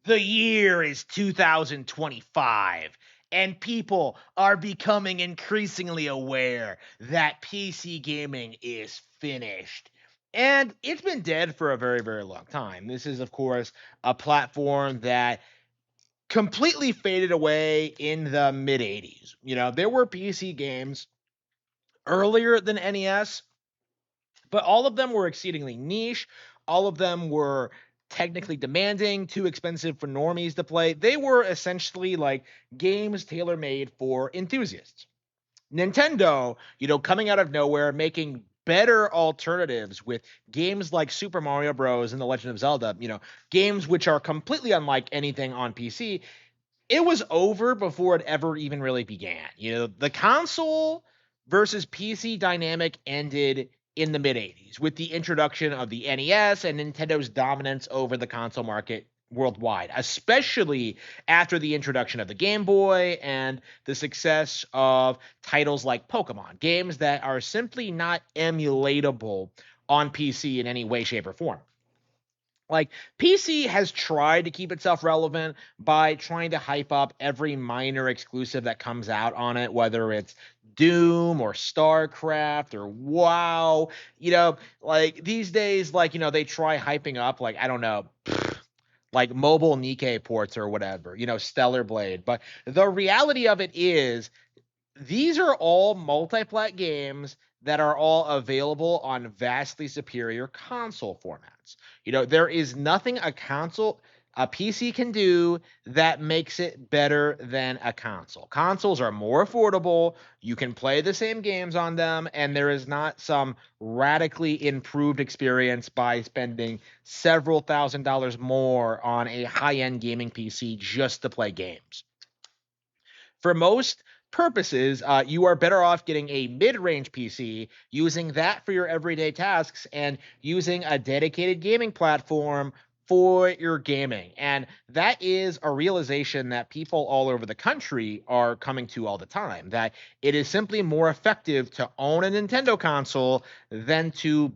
The year is 2025, and people are becoming increasingly aware that PC gaming is finished. And it's been dead for a very, very long time. This is, of course, a platform that completely faded away in the mid 80s. There were PC games earlier than NES, but all of them were exceedingly niche. All of them were technically demanding, too expensive for normies to play. They were essentially like games tailor made for enthusiasts. Nintendo, coming out of nowhere, making better alternatives with games like Super Mario Bros. And The Legend of Zelda, games which are completely unlike anything on PC. It was over before it ever even really began. The console versus PC dynamic ended in the mid 80s with the introduction of the NES and Nintendo's dominance over the console market worldwide, especially after the introduction of the Game Boy and the success of titles like Pokemon, games that are simply not emulatable on PC in any way, shape, or form. Like PC has tried to keep itself relevant by trying to hype up every minor exclusive that comes out on it, whether it's Doom or StarCraft or WoW. Like these days, like, they try hyping up, like, I don't know, like mobile Nikkei ports or whatever, Stellar Blade. But the reality of it is these are all multi-plat games that are all available on vastly superior console formats. There is nothing a PC can do that makes it better than a console. Consoles are more affordable, you can play the same games on them, and there is not some radically improved experience by spending several $1,000s more on a high-end gaming PC just to play games. For most purposes, you are better off getting a mid-range PC, using that for your everyday tasks, and using a dedicated gaming platform for your gaming. And that is a realization that people all over the country are coming to all the time, that it is simply more effective to own a Nintendo console than to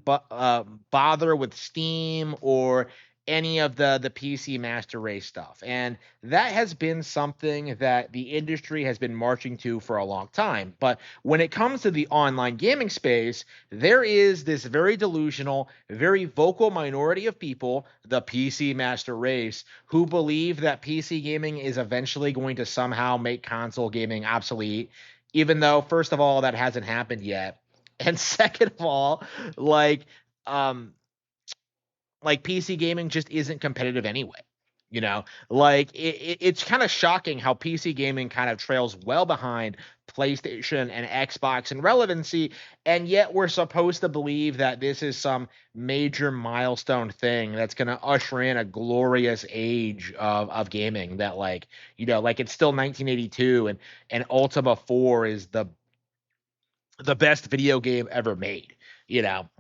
bother with Steam or any of the PC Master Race stuff. And that has been something that the industry has been marching to for a long time. But when it comes to the online gaming space, there is this very delusional, very vocal minority of people, the PC Master Race, who believe that PC gaming is eventually going to somehow make console gaming obsolete, even though, first of all, that hasn't happened yet. And second of all, like, um, like PC gaming just isn't competitive anyway. Like it's kind of shocking how PC gaming kind of trails well behind PlayStation and Xbox in relevancy, and yet we're supposed to believe that this is some major milestone thing that's going to usher in a glorious age of gaming. That, like, like it's still 1982, and Ultima 4 is the best video game ever made.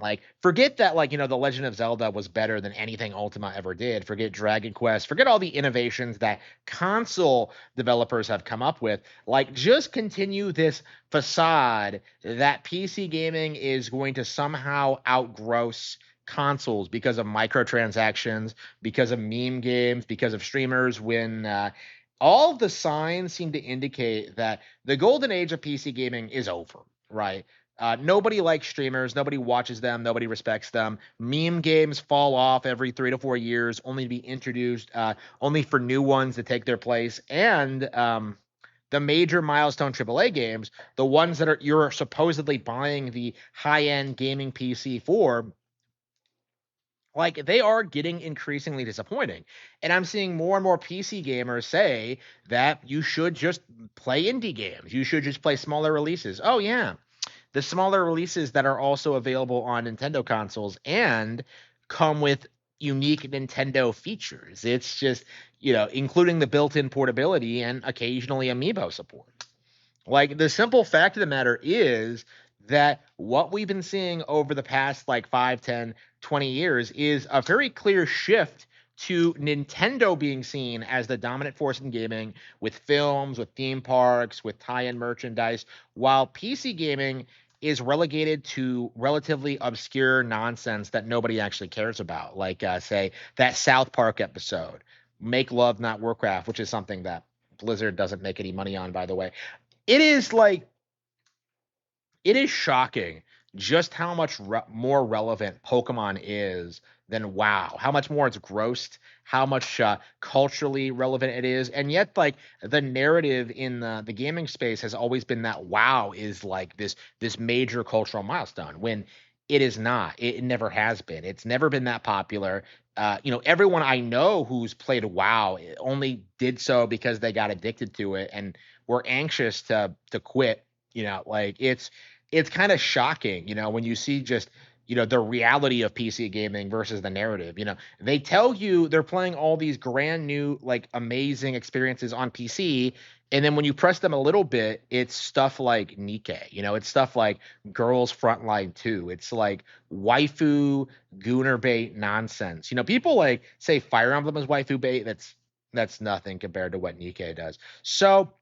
Like, forget that, like, The Legend of Zelda was better than anything Ultima ever did. Forget Dragon Quest. Forget all the innovations that console developers have come up with. Like, just continue this facade that PC gaming is going to somehow outgross consoles because of microtransactions, because of meme games, because of streamers, when all of the signs seem to indicate that the golden age of PC gaming is over, right? Nobody likes streamers. Nobody watches them. Nobody respects them. Meme games fall off every 3 to 4 years, only to be introduced, only for new ones to take their place. And the major milestone AAA games, the ones that you're supposedly buying the high end gaming PC for, like, they are getting increasingly disappointing. And I'm seeing more and more PC gamers say that you should just play indie games. You should just play smaller releases. Oh yeah, the smaller releases that are also available on Nintendo consoles and come with unique Nintendo features. It's just, including the built-in portability and occasionally amiibo support. Like, the simple fact of the matter is that what we've been seeing over the past like 5, 10, 20 years is a very clear shift to Nintendo being seen as the dominant force in gaming, with films, with theme parks, with tie-in merchandise, while PC gaming is relegated to relatively obscure nonsense that nobody actually cares about, like, say, that South Park episode, Make Love Not Warcraft, which is something that Blizzard doesn't make any money on, by the way. It is like it is shocking just how much more relevant Pokemon is than WoW. How much more it's grossed, how much culturally relevant it is, and yet like the narrative in the gaming space has always been that WoW is like this major cultural milestone when it is not. It never has been. It's never been that popular. Everyone I know who's played WoW only did so because they got addicted to it and were anxious to quit. Like it's kind of shocking, when you see just, the reality of PC gaming versus the narrative. They tell you they're playing all these grand new, like amazing experiences on PC. And then when you press them a little bit, it's stuff like Nikke, it's stuff like Girls Frontline 2. It's like waifu gooner bait nonsense. People like say Fire Emblem is waifu bait. That's nothing compared to what Nikke does. So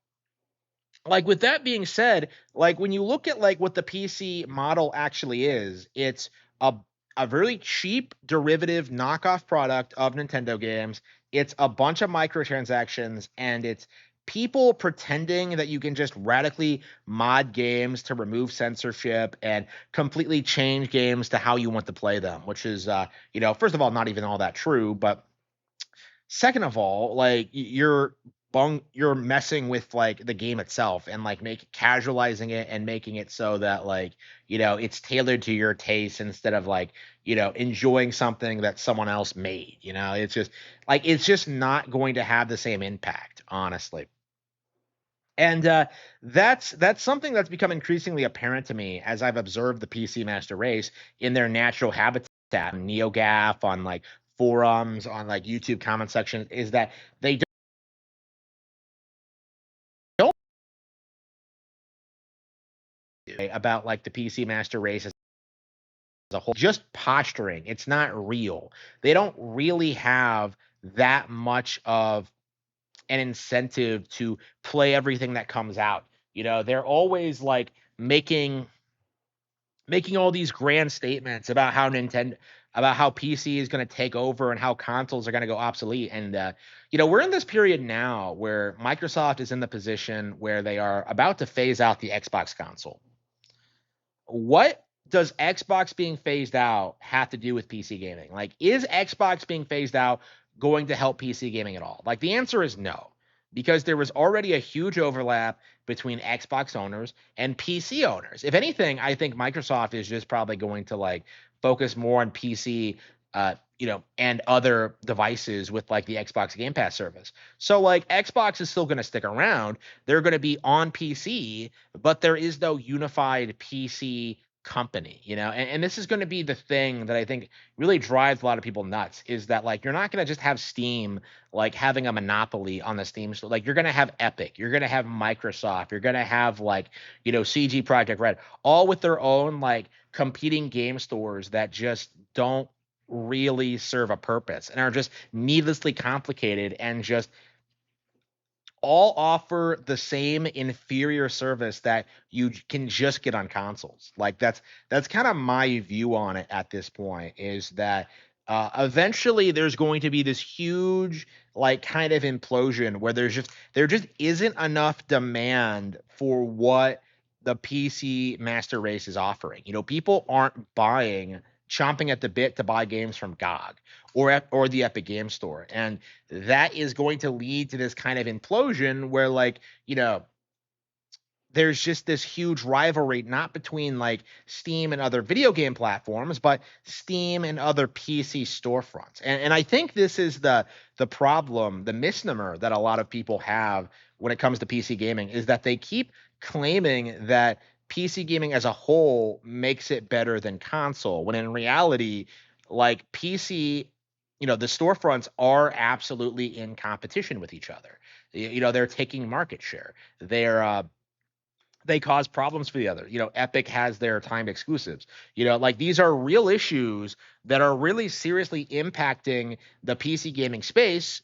like with that being said, like when you look at like what the PC model actually is, it's a a really cheap derivative knockoff product of Nintendo games. It's a bunch of microtransactions and it's people pretending that you can just radically mod games to remove censorship and completely change games to how you want to play them, which is first of all not even all that true, but second of all, like you're messing with like the game itself and like make casualizing it and making it so that like, it's tailored to your taste instead of like, enjoying something that someone else made. It's just not going to have the same impact, honestly. And that's something that's become increasingly apparent to me as I've observed the PC master race in their natural habitat, on NeoGAF, on like forums, on like YouTube comment section, is that they don't about like the PC master race as a whole, just posturing. It's not real. They don't really have that much of an incentive to play everything that comes out. They're always like making all these grand statements about how PC is going to take over and how consoles are going to go obsolete. And we're in this period now where Microsoft is in the position where they are about to phase out the Xbox console. What does Xbox being phased out have to do with PC gaming? Like, is Xbox being phased out going to help PC gaming at all? Like, the answer is no, because there was already a huge overlap between Xbox owners and PC owners. If anything, I think Microsoft is just probably going to like focus more on PC, and other devices with like the Xbox Game Pass service. So like Xbox is still going to stick around. They're going to be on PC, but there is no unified PC company, and this is going to be the thing that I think really drives a lot of people nuts, is that like you're not going to just have Steam like having a monopoly on the Steam store. Like you're going to have Epic, you're going to have Microsoft, you're going to have like, CG Project Red, all with their own like competing game stores that just don't really serve a purpose and are just needlessly complicated and just all offer the same inferior service that you can just get on consoles. Like that's kind of my view on it at this point, is that eventually there's going to be this huge like kind of implosion where there just isn't enough demand for what the PC master race is offering. People aren't chomping at the bit to buy games from GOG or the Epic Game Store. And that is going to lead to this kind of implosion where like, there's just this huge rivalry, not between like Steam and other video game platforms, but Steam and other PC storefronts. And I think this is the problem, the misnomer that a lot of people have when it comes to PC gaming, is that they keep claiming that PC gaming as a whole makes it better than console, when in reality, like PC, the storefronts are absolutely in competition with each other. They're taking market share. They cause problems for the other. Epic has their timed exclusives. Like these are real issues that are really seriously impacting the PC gaming space,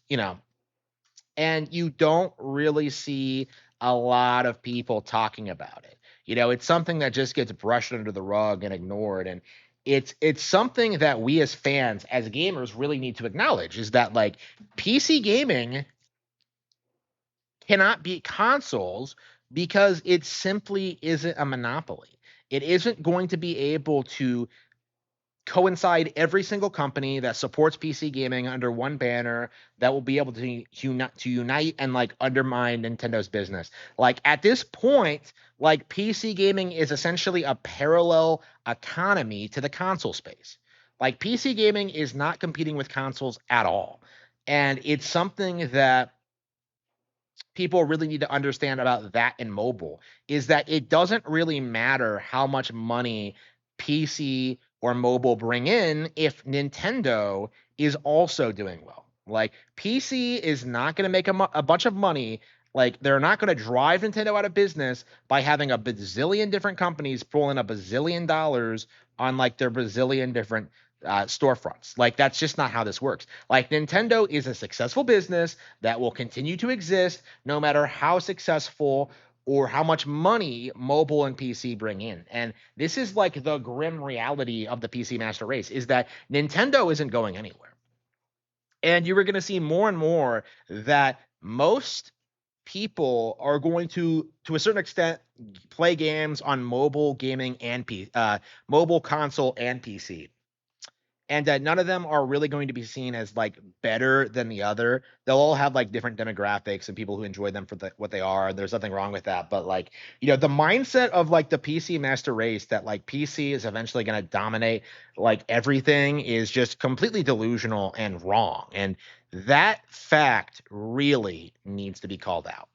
and you don't really see a lot of people talking about it. It's something that just gets brushed under the rug and ignored. And it's something that we as fans, as gamers, really need to acknowledge is that like PC gaming cannot beat consoles because it simply isn't a monopoly. It isn't going to be able to coincide every single company that supports PC gaming under one banner that will be able to unite and like undermine Nintendo's business. Like at this point, like PC gaming is essentially a parallel economy to the console space. Like PC gaming is not competing with consoles at all. And it's something that people really need to understand about that in mobile is that it doesn't really matter how much money PC or mobile bring in if Nintendo is also doing well. Like PC is not going to make a bunch of money. Like they're not going to drive Nintendo out of business by having a bazillion different companies pulling a bazillion dollars on like their bazillion different storefronts. Like that's just not how this works. Like Nintendo is a successful business that will continue to exist no matter how successful or how much money mobile and PC bring in. And this is like the grim reality of the PC Master Race is that Nintendo isn't going anywhere. And you were going to see more and more that most people are going to a certain extent play games on mobile gaming and mobile console and PC, and none of them are really going to be seen as like better than the other. They'll all have like different demographics and people who enjoy them for what they are. And there's nothing wrong with that. But like, the mindset of like the PC master race that like PC is eventually going to dominate like everything is just completely delusional and wrong. And that fact really needs to be called out.